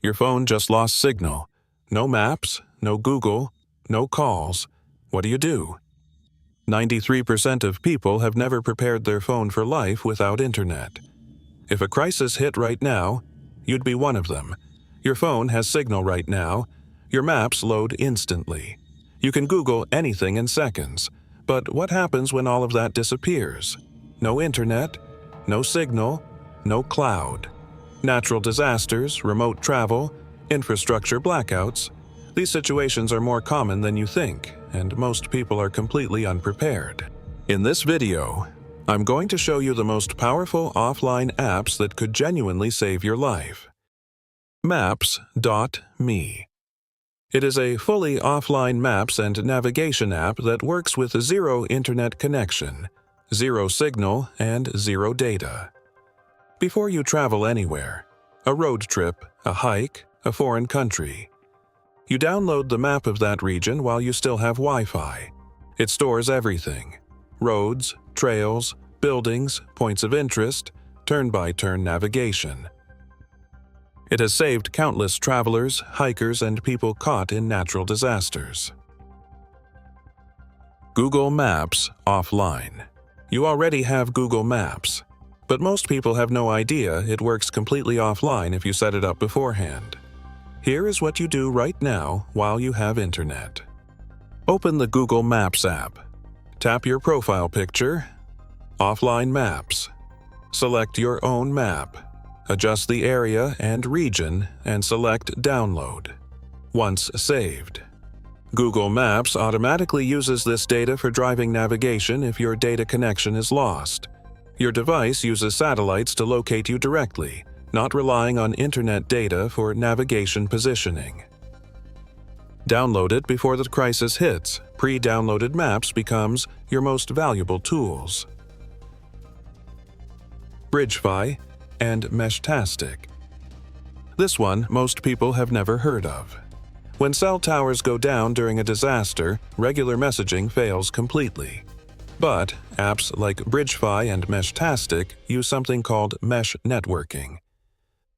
Your phone just lost signal. No maps, no Google, no calls. What do? 93% of people have never prepared their phone for life without internet. If a crisis hit right now, you'd be one of them. Your phone has signal right now. Your maps load instantly. You can Google anything in seconds. But what happens when all of that disappears? No internet, no signal, no cloud. Natural disasters, remote travel, infrastructure blackouts. These situations are more common than you think, and most people are completely unprepared. In this video, I'm going to show you the most powerful offline apps that could genuinely save your life. Maps.me. It is a fully offline maps and navigation app that works with zero internet connection, zero signal, and zero data. Before you travel anywhere, a road trip, a hike, a foreign country, you download the map of that region while you still have Wi-Fi. It stores everything: roads, trails, buildings, points of interest, turn-by-turn navigation. It has saved countless travelers, hikers, and people caught in natural disasters. Google Maps offline. You already have Google Maps, but most people have no idea it works completely offline if you set it up beforehand. Here is what you do right now while you have internet. Open the Google Maps app. Tap your profile picture. Offline Maps. Select your own map. Adjust the area and region and select Download. Once saved, Google Maps automatically uses this data for driving navigation if your data connection is lost. Your device uses satellites to locate you directly, not relying on internet data for navigation positioning. Download it before the crisis hits. Pre-downloaded maps becomes your most valuable tools. Bridgefy and Meshtastic. This one most people have never heard of. When cell towers go down during a disaster, regular messaging fails completely. But apps like Bridgefy and Meshtastic use something called mesh networking.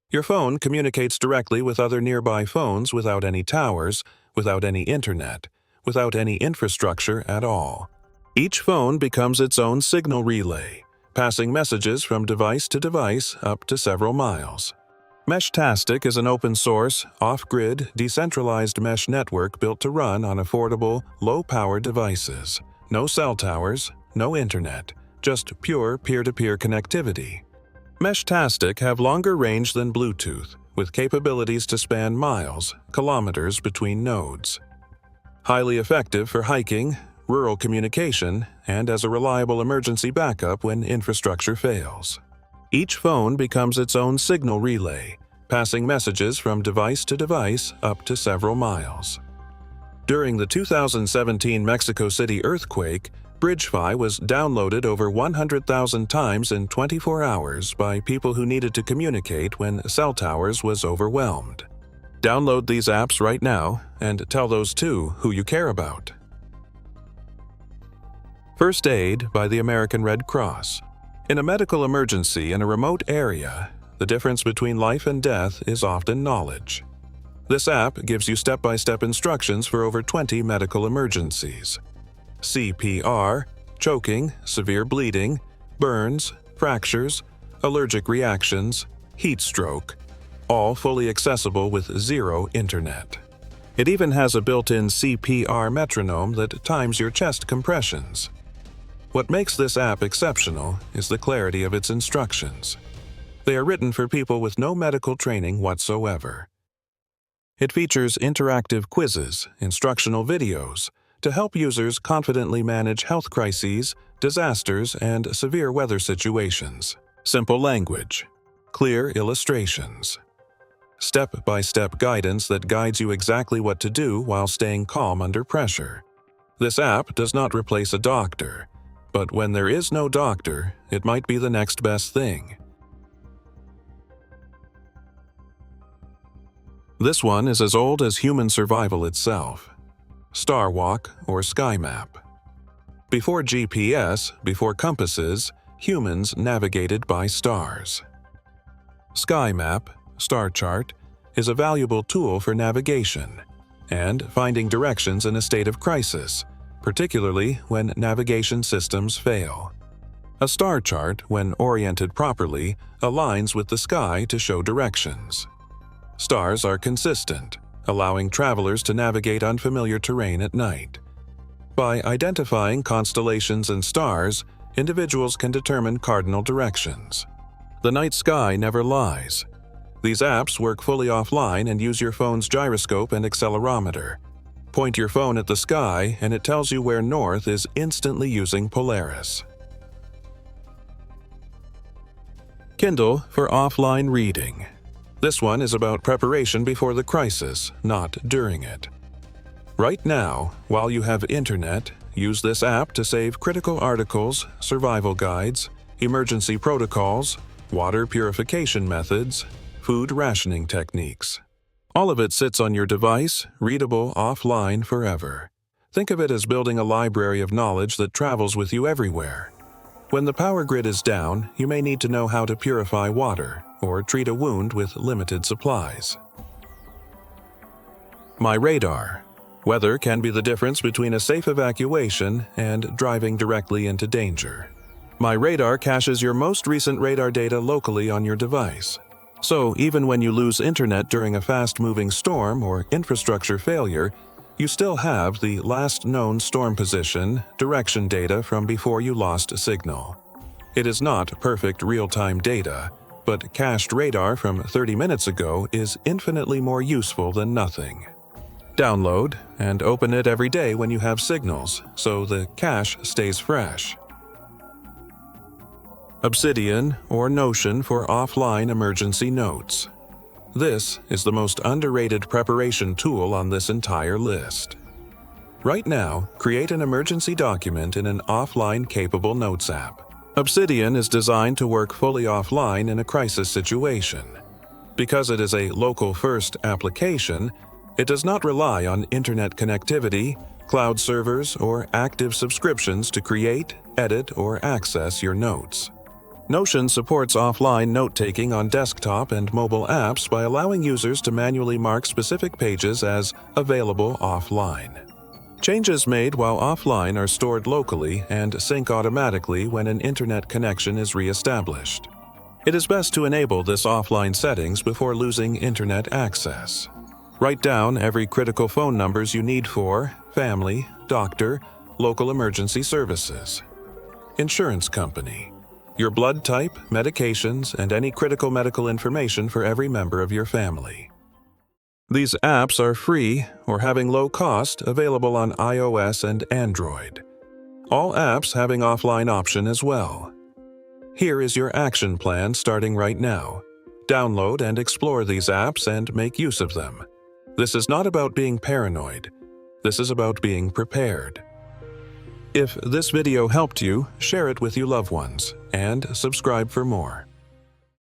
Your phone communicates directly with other nearby phones without any towers, without any internet, without any infrastructure at all. Each phone becomes its own signal relay, passing messages from device to device up to several miles. Meshtastic is an open-source, off-grid, decentralized mesh network built to run on affordable, low-power devices. No cell towers, no internet, just pure peer-to-peer connectivity. Meshtastic have longer range than Bluetooth, with capabilities to span miles, kilometers between nodes. Highly effective for hiking, rural communication, and as a reliable emergency backup when infrastructure fails. Each phone becomes its own signal relay, passing messages from device to device up to several miles. During the 2017 Mexico City earthquake, Bridgefy was downloaded over 100,000 times in 24 hours by people who needed to communicate when cell towers was overwhelmed. Download these apps right now and tell those too who you care about. First Aid by the American Red Cross. In a medical emergency in a remote area, the difference between life and death is often knowledge. This app gives you step-by-step instructions for over 20 medical emergencies. CPR, choking, severe bleeding, burns, fractures, allergic reactions, heat stroke, all fully accessible with zero internet. It even has a built-in CPR metronome that times your chest compressions. What makes this app exceptional is the clarity of its instructions. They are written for people with no medical training whatsoever. It features interactive quizzes, instructional videos, to help users confidently manage health crises, disasters, and severe weather situations. Simple language, clear illustrations, step-by-step guidance that guides you exactly what to do while staying calm under pressure. This app does not replace a doctor, but when there is no doctor, it might be the next best thing. This one is as old as human survival itself. Starwalk or Sky Map. Before GPS, before compasses, humans navigated by stars. Sky Map, star chart, is a valuable tool for navigation and finding directions in a state of crisis, particularly when navigation systems fail. A star chart, when oriented properly, aligns with the sky to show directions. Stars are consistent, allowing travelers to navigate unfamiliar terrain at night. By identifying constellations and stars, individuals can determine cardinal directions. The night sky never lies. These apps work fully offline and use your phone's gyroscope and accelerometer. Point your phone at the sky and it tells you where north is instantly using Polaris. Kindle for offline reading. This one is about preparation before the crisis, not during it. Right now, while you have internet, use this app to save critical articles, survival guides, emergency protocols, water purification methods, food rationing techniques. All of it sits on your device, readable offline forever. Think of it as building a library of knowledge that travels with you everywhere. When the power grid is down, you may need to know how to purify water or treat a wound with limited supplies. MyRadar. Weather can be the difference between a safe evacuation and driving directly into danger. MyRadar caches your most recent radar data locally on your device. So even when you lose internet during a fast-moving storm or infrastructure failure, you still have the last known storm position, direction data from before you lost a signal. It is not perfect real-time data, but cached radar from 30 minutes ago is infinitely more useful than nothing. Download and open it every day when you have signals, so the cache stays fresh. Obsidian or Notion for offline emergency notes. This is the most underrated preparation tool on this entire list. Right now, create an emergency document in an offline-capable Notes app. Obsidian is designed to work fully offline in a crisis situation. Because it is a local-first application, it does not rely on internet connectivity, cloud servers, or active subscriptions to create, edit, or access your notes. Notion supports offline note-taking on desktop and mobile apps by allowing users to manually mark specific pages as available offline. Changes made while offline are stored locally and sync automatically when an internet connection is re-established. It is best to enable this offline settings before losing internet access. Write down every critical phone numbers you need for family, doctor, local emergency services, insurance company, your blood type, medications, and any critical medical information for every member of your family. These apps are free or having low cost, available on iOS and Android. All apps having offline option as well. Here is your action plan starting right now. Download and explore these apps and make use of them. This is not about being paranoid. This is about being prepared. If this video helped you, share it with your loved ones and subscribe for more.